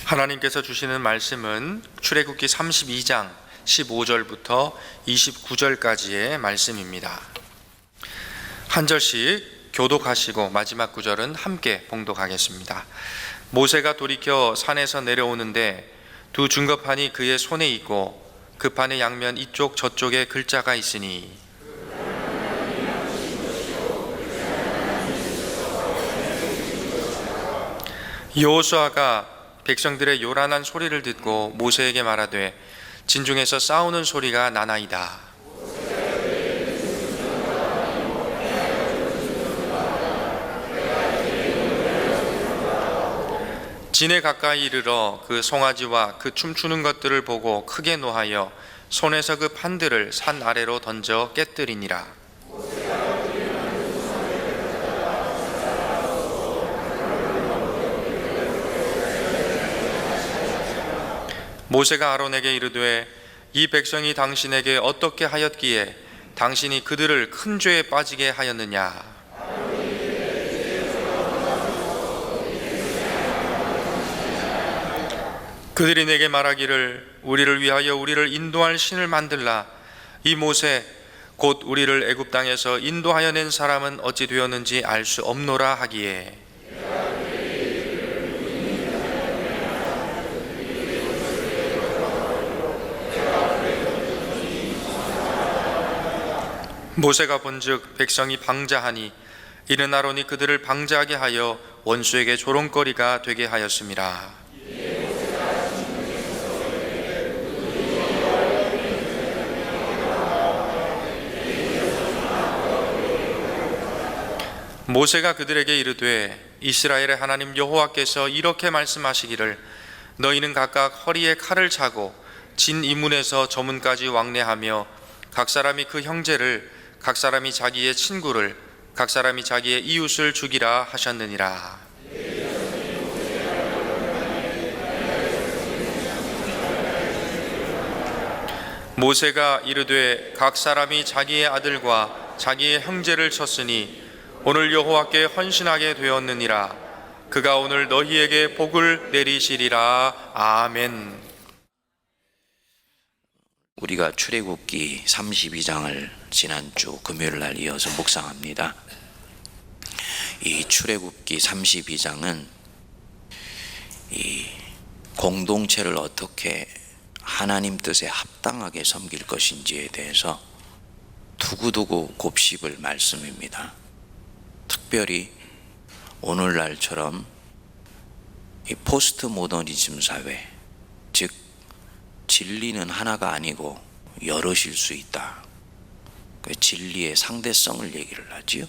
하나님께서 주시는 말씀은 출애굽기 32장 15절부터 29절까지의 말씀입니다. 한 절씩 교독하시고 마지막 구절은 함께 봉독하겠습니다. 모세가 돌이켜 산에서 내려오는데 두 증거판이 그의 손에 있고 그 판의 양면 이쪽 저쪽에 글자가 있으니 여호수아가 백성들의 요란한 소리를 듣고 모세에게 말하되 진중에서 싸우는 소리가 나나이다. 진에 가까이 이르러 그 송아지와 그 춤추는 것들을 보고 크게 노하여 손에서 그 판들을 산 아래로 던져 깨뜨리니라. 모세가 아론에게 이르되 이 백성이 당신에게 어떻게 하였기에 당신이 그들을 큰 죄에 빠지게 하였느냐. 그들이 내게 말하기를 우리를 위하여 우리를 인도할 신을 만들라. 이 모세 곧 우리를 애굽 땅에서 인도하여 낸 사람은 어찌 되었는지 알 수 없노라 하기에 모세가 본즉 백성이 방자하니 이는 아론이 그들을 방자하게 하여 원수에게 조롱거리가 되게 하였음이라. 모세가 그들에게 이르되 이스라엘의 하나님 여호와께서 이렇게 말씀하시기를 너희는 각각 허리에 칼을 차고 진 이문에서 저 문까지 왕래하며 각 사람이 그 형제를 각 사람이 자기의 친구를 각 사람이 자기의 이웃을 죽이라 하셨느니라. 모세가 이르되 각 사람이 자기의 아들과 자기의 형제를 쳤으니 오늘 여호와께 헌신하게 되었느니라. 그가 오늘 너희에게 복을 내리시리라. 아멘. 우리가 출애굽기 32장을 지난주 금요일 날 이어서 묵상합니다. 이 출애굽기 32장은 이 공동체를 어떻게 하나님 뜻에 합당하게 섬길 것인지에 대해서 두고두고 곱씹을 말씀입니다. 특별히 오늘날처럼 이 포스트 모더니즘 사회, 즉 진리는 하나가 아니고 여럿일 수 있다. 그 진리의 상대성을 얘기를 하지요.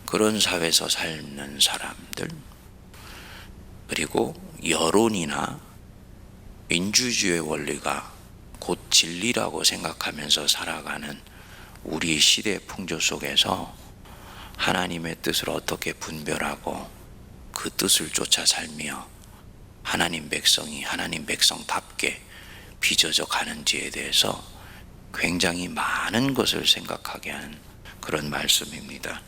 그런 사회에서 사는 사람들, 그리고 여론이나 민주주의 원리가 곧 진리라고 생각하면서 살아가는 우리 시대 풍조 속에서 하나님의 뜻을 어떻게 분별하고 그 뜻을 쫓아 살며 하나님 백성이 하나님 백성답게 빚어져 가는지에 대해서 굉장히 많은 것을 생각하게 하는 그런 말씀입니다.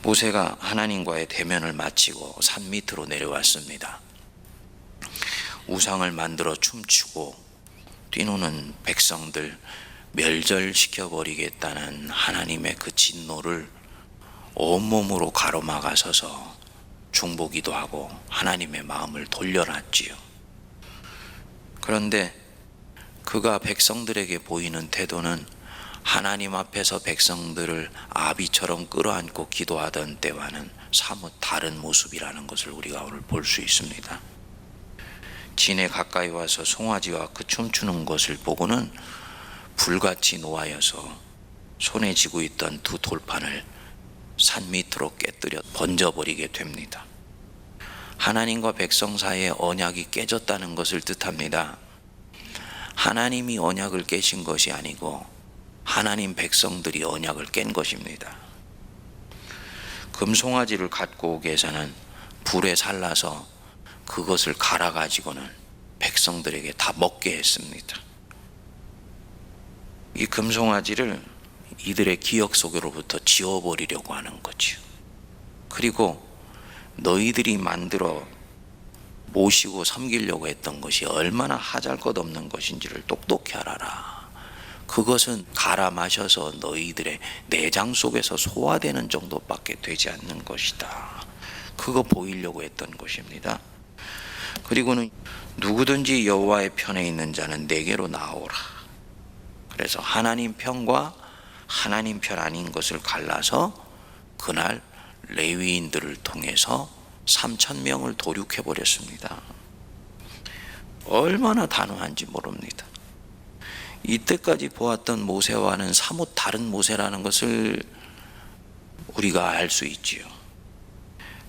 모세가 하나님과의 대면을 마치고 산 밑으로 내려왔습니다. 우상을 만들어 춤추고 뛰노는 백성들 멸절시켜버리겠다는 하나님의 그 진노를 온몸으로 가로막아서서 중보기도 하고 하나님의 마음을 돌려놨지요. 그런데 그가 백성들에게 보이는 태도는 하나님 앞에서 백성들을 아비처럼 끌어안고 기도하던 때와는 사뭇 다른 모습이라는 것을 우리가 오늘 볼 수 있습니다. 진에 가까이 와서 송아지와 그 춤추는 것을 보고는 불같이 노하여서 손에 쥐고 있던 두 돌판을 산 밑으로 깨뜨려 번져버리게 됩니다. 하나님과 백성 사이의 언약이 깨졌다는 것을 뜻합니다. 하나님이 언약을 깨신 것이 아니고 하나님 백성들이 언약을 깬 것입니다. 금송아지를 갖고 오기 위해서는 불에 살라서 그것을 갈아가지고는 백성들에게 다 먹게 했습니다. 이 금송아지를 이들의 기억 속으로부터 지워버리려고 하는 거지요. 그리고 너희들이 만들어 모시고 섬기려고 했던 것이 얼마나 하잘것없는 것인지를 똑똑히 알아라. 그것은 갈아 마셔서 너희들의 내장 속에서 소화되는 정도밖에 되지 않는 것이다. 그거 보이려고 했던 것입니다. 그리고는 누구든지 여호와의 편에 있는 자는 내게로 나오라. 그래서 하나님 편과 하나님 편 아닌 것을 갈라서 그날 레위인들을 통해서 3,000명을 도륙해 버렸습니다. 얼마나 단호한지 모릅니다. 이때까지 보았던 모세와는 사뭇 다른 모세라는 것을 우리가 알 수 있지요.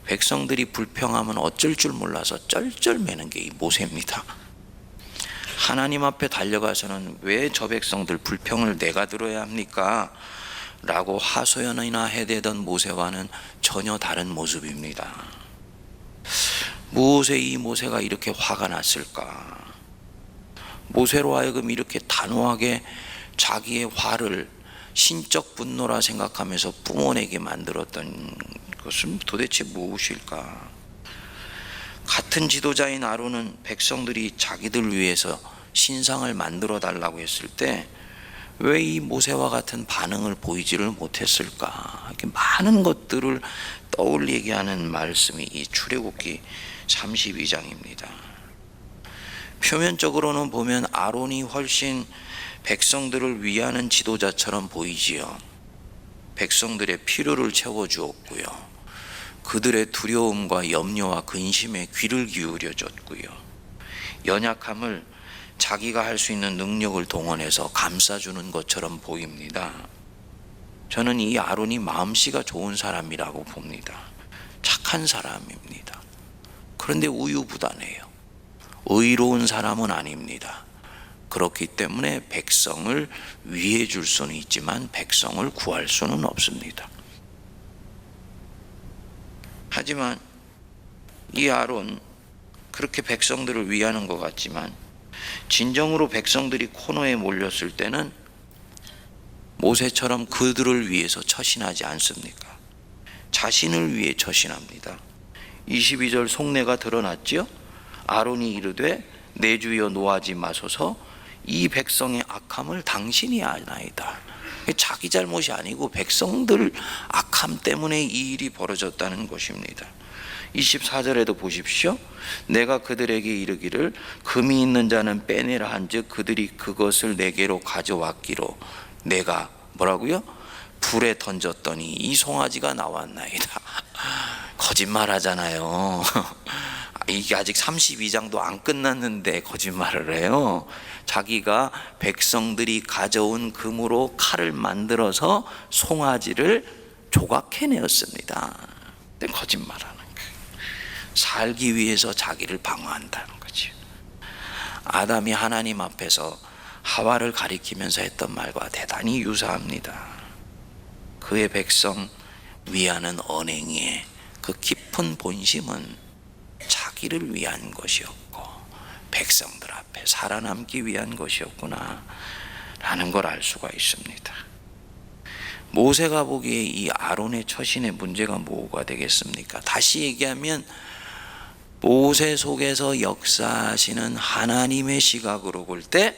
백성들이 불평하면 어쩔 줄 몰라서 쩔쩔매는 게 이 모세입니다. 하나님 앞에 달려가서는 왜 저 백성들 불평을 내가 들어야 합니까? 라고 하소연이나 해대던 모세와는 전혀 다른 모습입니다. 무엇에 이 모세가 이렇게 화가 났을까? 모세로 하여금 이렇게 단호하게 자기의 화를 신적 분노라 생각하면서 뿜어내게 만들었던 것은 도대체 무엇일까? 같은 지도자인 아론은 백성들이 자기들 위해서 신상을 만들어 달라고 했을 때 왜 이 모세와 같은 반응을 보이지를 못했을까? 이렇게 많은 것들을 떠올리게 하는 말씀이 이 출애굽기 32장입니다. 표면적으로는 보면 아론이 훨씬 백성들을 위하는 지도자처럼 보이지요. 백성들의 필요를 채워주었고요. 그들의 두려움과 염려와 근심에 귀를 기울여 줬고요. 연약함을 자기가 할 수 있는 능력을 동원해서 감싸주는 것처럼 보입니다. 저는 이 아론이 마음씨가 좋은 사람이라고 봅니다. 착한 사람입니다. 그런데 우유부단해요. 의로운 사람은 아닙니다. 그렇기 때문에 백성을 위해 줄 수는 있지만 백성을 구할 수는 없습니다. 하지만 이 아론 그렇게 백성들을 위하는 것 같지만 진정으로 백성들이 코너에 몰렸을 때는 모세처럼 그들을 위해서 처신하지 않습니까? 자신을 위해 처신합니다. 22절 속내가 드러났죠? 아론이 이르되 내 주여 노하지 마소서 이 백성의 악함을 당신이 아나이다. 자기 잘못이 아니고 백성들 악함 때문에 이 일이 벌어졌다는 것입니다. 24절에도 보십시오. 내가 그들에게 이르기를 금이 있는 자는 빼내라 한즉 그들이 그것을 내게로 가져왔기로 내가 뭐라고요? 불에 던졌더니 이 송아지가 나왔나이다. 거짓말 하잖아요. 이게 아직 32장도 안 끝났는데 거짓말을 해요. 자기가 백성들이 가져온 금으로 칼을 만들어서 송아지를 조각해내었습니다. 근데 거짓말하는 거예요. 살기 위해서 자기를 방어한다는 거죠. 아담이 하나님 앞에서 하와를 가리키면서 했던 말과 대단히 유사합니다. 그의 백성 위하는 언행의 그 깊은 본심은 자기를 위한 것이었고 백성들 앞에 살아남기 위한 것이었구나 라는 걸 알 수가 있습니다. 모세가 보기에 이 아론의 처신의 문제가 뭐가 되겠습니까? 다시 얘기하면 모세 속에서 역사하시는 하나님의 시각으로 볼 때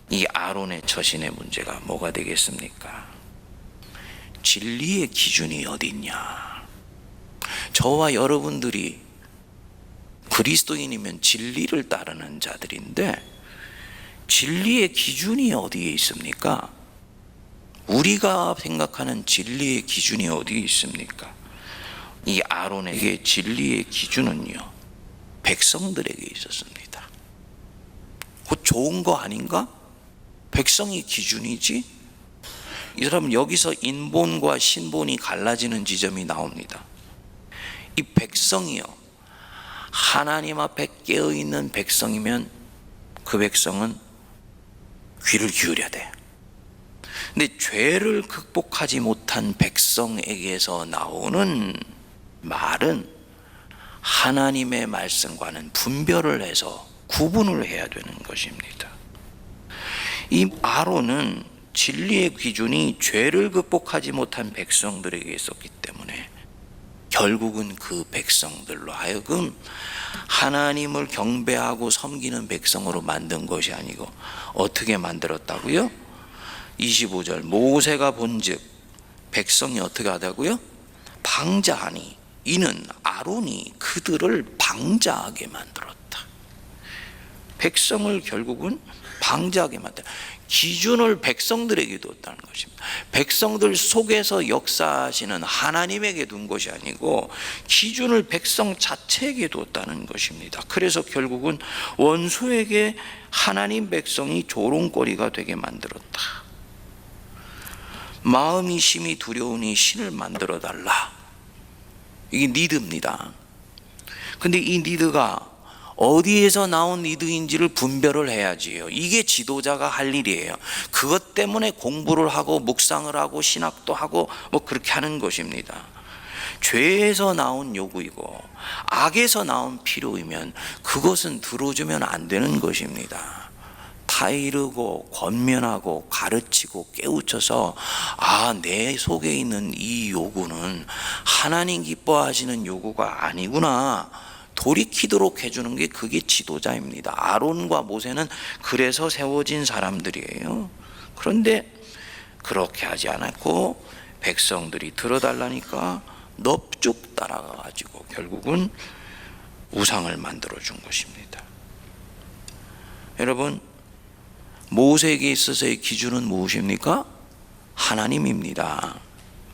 이 아론의 처신의 문제가 뭐가 되겠습니까? 진리의 기준이 어디 있냐? 저와 여러분들이 그리스도인이면 진리를 따르는 자들인데 진리의 기준이 어디에 있습니까? 우리가 생각하는 진리의 기준이 어디에 있습니까? 이 아론에게 진리의 기준은요, 백성들에게 있었습니다. 곧 좋은 거 아닌가? 백성이 기준이지? 이 사람은 여기서 인본과 신본이 갈라지는 지점이 나옵니다. 이 백성이요, 하나님 앞에 깨어있는 백성이면 그 백성은 귀를 기울여야 돼. 근데 죄를 극복하지 못한 백성에게서 나오는 말은 하나님의 말씀과는 분별을 해서 구분을 해야 되는 것입니다. 이 아론은 진리의 기준이 죄를 극복하지 못한 백성들에게 있었기 때문에 결국은 그 백성들로 하여금 하나님을 경배하고 섬기는 백성으로 만든 것이 아니고 어떻게 만들었다고요? 25절 모세가 본즉 백성이 어떻게 하다고요? 방자하니 이는 아론이 그들을 방자하게 만들었다. 백성을 결국은 방자하게 만들었다. 기준을 백성들에게 뒀다는 것입니다. 백성들 속에서 역사하시는 하나님에게 둔 것이 아니고 기준을 백성 자체에게 뒀다는 것입니다. 그래서 결국은 원수에게 하나님 백성이 조롱거리가 되게 만들었다. 마음이 심히 두려우니 신을 만들어 달라. 이게 니드입니다. 근데 이 니드가 어디에서 나온 니드인지를 분별을 해야지요. 이게 지도자가 할 일이에요. 그것 때문에 공부를 하고 묵상을 하고 신학도 하고 뭐 그렇게 하는 것입니다. 죄에서 나온 요구이고 악에서 나온 필요이면 그것은 들어주면 안 되는 것입니다. 타이르고 권면하고 가르치고 깨우쳐서 내 속에 있는 이 요구는 하나님 기뻐하시는 요구가 아니구나 돌이키도록 해주는 게 그게 지도자입니다. 아론과 모세는 그래서 세워진 사람들이에요. 그런데 그렇게 하지 않았고 백성들이 들어달라니까 넙죽 따라가가지고 결국은 우상을 만들어준 것입니다. 여러분, 모세에게 있어서의 기준은 무엇입니까? 하나님입니다.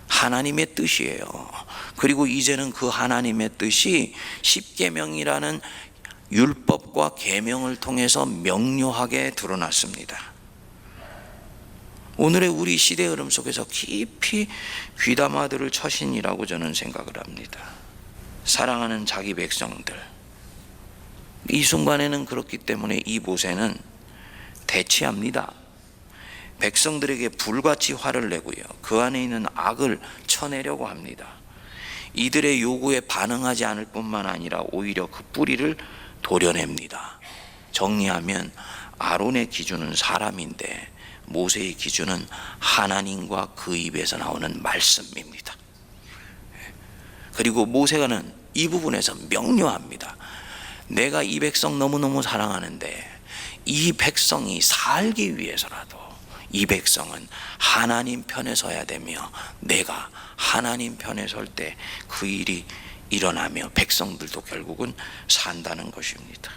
하나님의 뜻이에요. 그리고 이제는 그 하나님의 뜻이 십계명이라는 율법과 계명을 통해서 명료하게 드러났습니다. 오늘의 우리 시대 흐름 속에서 깊이 귀담아들을 처신이라고 저는 생각을 합니다. 사랑하는 자기 백성들, 이 순간에는 그렇기 때문에 이 모세는 대치합니다. 백성들에게 불같이 화를 내고요, 그 안에 있는 악을 쳐내려고 합니다. 이들의 요구에 반응하지 않을 뿐만 아니라 오히려 그 뿌리를 도려냅니다. 정리하면 아론의 기준은 사람인데 모세의 기준은 하나님과 그 입에서 나오는 말씀입니다. 그리고 모세가는 이 부분에서 명료합니다. 내가 이 백성 너무너무 사랑하는데 이 백성이 살기 위해서라도 이 백성은 하나님 편에 서야 되며 내가 하나님 편에 설 때 그 일이 일어나며 백성들도 결국은 산다는 것입니다.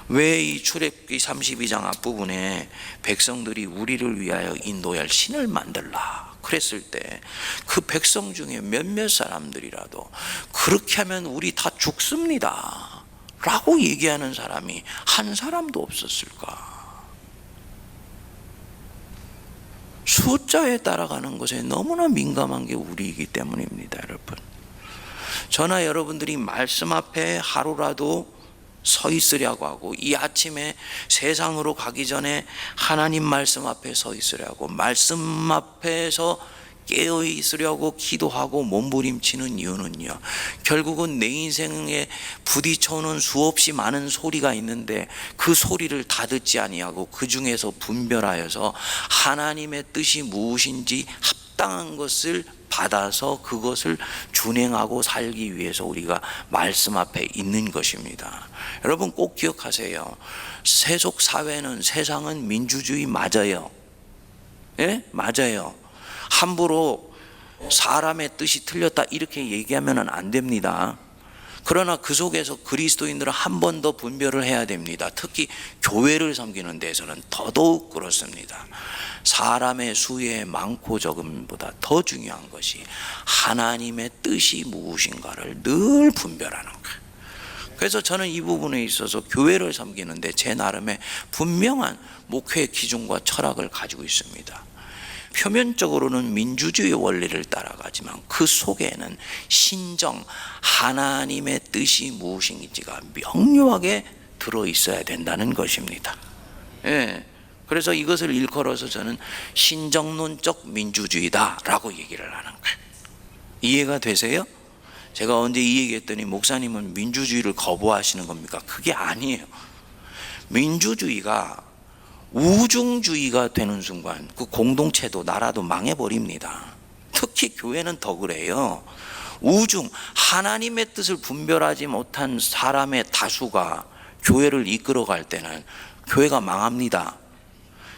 왜 이 출애굽기 32장 앞부분에 백성들이 우리를 위하여 인도할 신을 만들라 그랬을 때 그 백성 중에 몇몇 사람들이라도 그렇게 하면 우리 다 죽습니다 라고 얘기하는 사람이 한 사람도 없었을까? 숫자에 따라가는 것에 너무나 민감한 게 우리이기 때문입니다. 여러분, 저나 여러분들이 말씀 앞에 하루라도 서 있으려고 하고 이 아침에 세상으로 가기 전에 하나님 말씀 앞에 서 있으려고 말씀 앞에서 깨어 있으려고 기도하고 몸부림치는 이유는요, 결국은 내 인생에 부딪혀오는 수없이 많은 소리가 있는데 그 소리를 다 듣지 아니하고 그 중에서 분별하여서 하나님의 뜻이 무엇인지 합당한 것을 받아서 그것을 준행하고 살기 위해서 우리가 말씀 앞에 있는 것입니다. 여러분 꼭 기억하세요. 세속 사회는, 세상은 민주주의 맞아요. 예? 맞아요. 함부로 사람의 뜻이 틀렸다 이렇게 얘기하면 안 됩니다. 그러나 그 속에서 그리스도인들은 한 번 더 분별을 해야 됩니다. 특히 교회를 섬기는 데서는 더더욱 그렇습니다. 사람의 수의 많고 적음보다 더 중요한 것이 하나님의 뜻이 무엇인가를 늘 분별하는 거예요. 그래서 저는 이 부분에 있어서 교회를 섬기는데 제 나름의 분명한 목회 기준과 철학을 가지고 있습니다. 표면적으로는 민주주의 원리를 따라가지만 그 속에는 신정, 하나님의 뜻이 무엇인지가 명료하게 들어있어야 된다는 것입니다. 예. 그래서 이것을 일컬어서 저는 신정론적 민주주의다라고 얘기를 하는 거예요. 이해가 되세요? 제가 언제 이 얘기했더니 목사님은 민주주의를 거부하시는 겁니까? 그게 아니에요. 민주주의가 우중주의가 되는 순간 그 공동체도 나라도 망해버립니다. 특히 교회는 더 그래요. 우중 하나님의 뜻을 분별하지 못한 사람의 다수가 교회를 이끌어갈 때는 교회가 망합니다.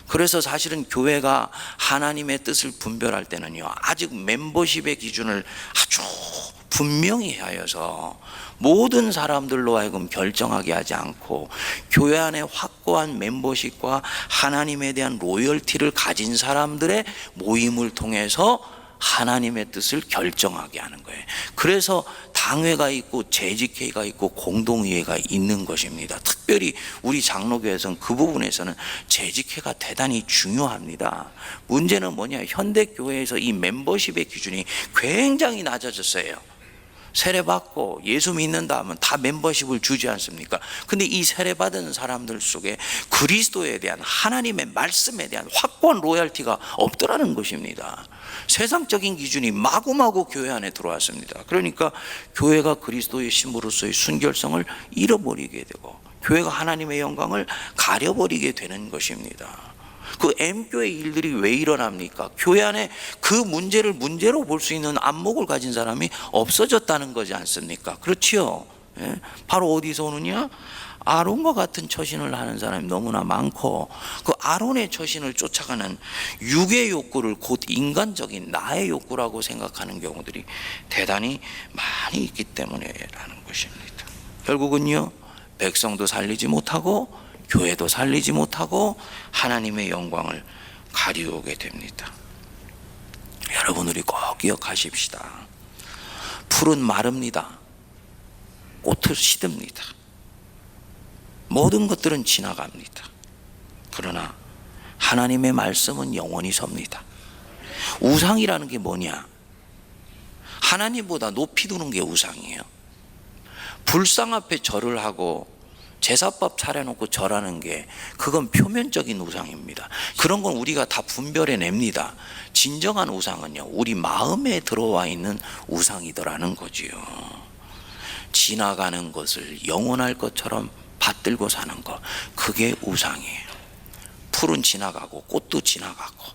그래서 사실은 교회가 하나님의 뜻을 분별할 때는요, 아직 멤버십의 기준을 아주 분명히 하여서 모든 사람들로 하여금 결정하게 하지 않고 교회 안에 확고한 멤버십과 하나님에 대한 로열티를 가진 사람들의 모임을 통해서 하나님의 뜻을 결정하게 하는 거예요. 그래서 당회가 있고 재직회의가 있고 공동의회가 있는 것입니다. 특별히 우리 장로교에서는 그 부분에서는 재직회가 대단히 중요합니다. 문제는 뭐냐, 현대교회에서 이 멤버십의 기준이 굉장히 낮아졌어요. 세례받고 예수 믿는다 하면 다 멤버십을 주지 않습니까? 근데 이 세례받은 사람들 속에 그리스도에 대한, 하나님의 말씀에 대한 확고한 로열티가 없더라는 것입니다. 세상적인 기준이 마구마구 교회 안에 들어왔습니다. 그러니까 교회가 그리스도의 신부로서의 순결성을 잃어버리게 되고 교회가 하나님의 영광을 가려버리게 되는 것입니다. 그 M교회 일들이 왜 일어납니까? 교회 안에 그 문제를 문제로 볼 수 있는 안목을 가진 사람이 없어졌다는 거지 않습니까? 그렇지요. 예? 바로 어디서 오느냐? 아론과 같은 처신을 하는 사람이 너무나 많고, 그 아론의 처신을 쫓아가는 육의 욕구를 곧 인간적인 나의 욕구라고 생각하는 경우들이 대단히 많이 있기 때문에라는 것입니다. 결국은요, 백성도 살리지 못하고 교회도 살리지 못하고 하나님의 영광을 가리우게 됩니다. 여러분, 우리 꼭 기억하십시다. 풀은 마릅니다. 꽃을 시듭니다. 모든 것들은 지나갑니다. 그러나 하나님의 말씀은 영원히 섭니다. 우상이라는 게 뭐냐? 하나님보다 높이 두는 게 우상이에요. 불상 앞에 절을 하고 제사법 차려놓고 절하는 게, 그건 표면적인 우상입니다. 그런 건 우리가 다 분별해냅니다. 진정한 우상은요, 우리 마음에 들어와 있는 우상이더라는 거지요. 지나가는 것을 영원할 것처럼 받들고 사는 것, 그게 우상이에요. 풀은 지나가고 꽃도 지나가고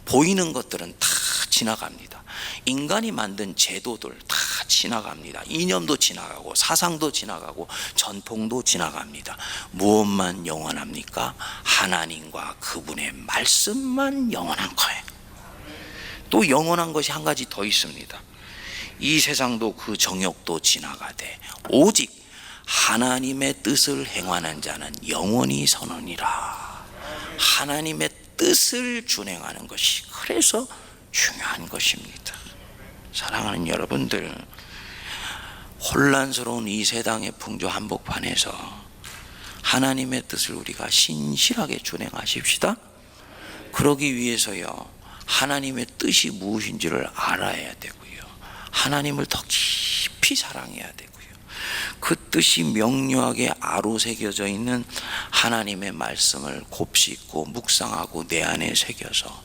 보이는 것들은 다 지나갑니다. 인간이 만든 제도들 다 지나갑니다. 이념도 지나가고 사상도 지나가고 전통도 지나갑니다. 무엇만 영원합니까? 하나님과 그분의 말씀만 영원한 거예요. 또 영원한 것이 한 가지 더 있습니다. 이 세상도 그 정욕도 지나가되 오직 하나님의 뜻을 행하는 자는 영원히 서느니라. 하나님의 뜻을 준행하는 것이 그래서 중요한 것입니다. 사랑하는 여러분들, 혼란스러운 이 세상의 풍조 한복판에서 하나님의 뜻을 우리가 신실하게 준행하십시다. 그러기 위해서요, 하나님의 뜻이 무엇인지를 알아야 되고요, 하나님을 더 깊이 사랑해야 되고요, 그 뜻이 명료하게 아로새겨져 있는 하나님의 말씀을 곱씹고 묵상하고 내 안에 새겨서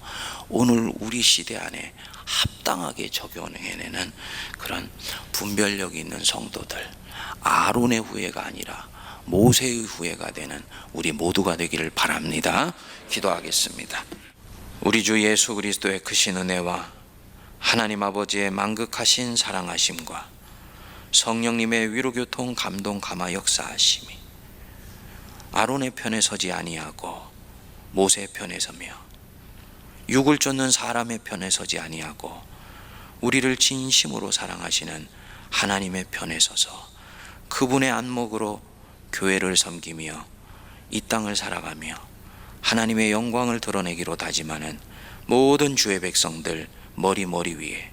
오늘 우리 시대 안에 합당하게 적용해내는 그런 분별력 있는 성도들, 아론의 후예가 아니라 모세의 후예가 되는 우리 모두가 되기를 바랍니다. 기도하겠습니다. 우리 주 예수 그리스도의 크신 은혜와 하나님 아버지의 만극하신 사랑하심과 성령님의 위로교통 감동 감화 역사하심이 아론의 편에 서지 아니하고 모세의 편에 서며 육을 쫓는 사람의 편에 서지 아니하고 우리를 진심으로 사랑하시는 하나님의 편에 서서 그분의 안목으로 교회를 섬기며 이 땅을 살아가며 하나님의 영광을 드러내기로 다짐하는 모든 주의 백성들 머리 위에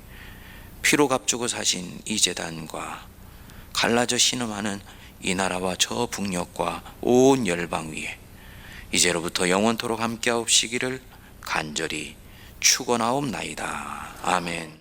피로 값주고 사신 이 제단과 갈라져 신음하는 이 나라와 저 북녘과 온 열방 위에 이제로부터 영원토록 함께하옵시기를 간절히 축원하옵나이다. 아멘.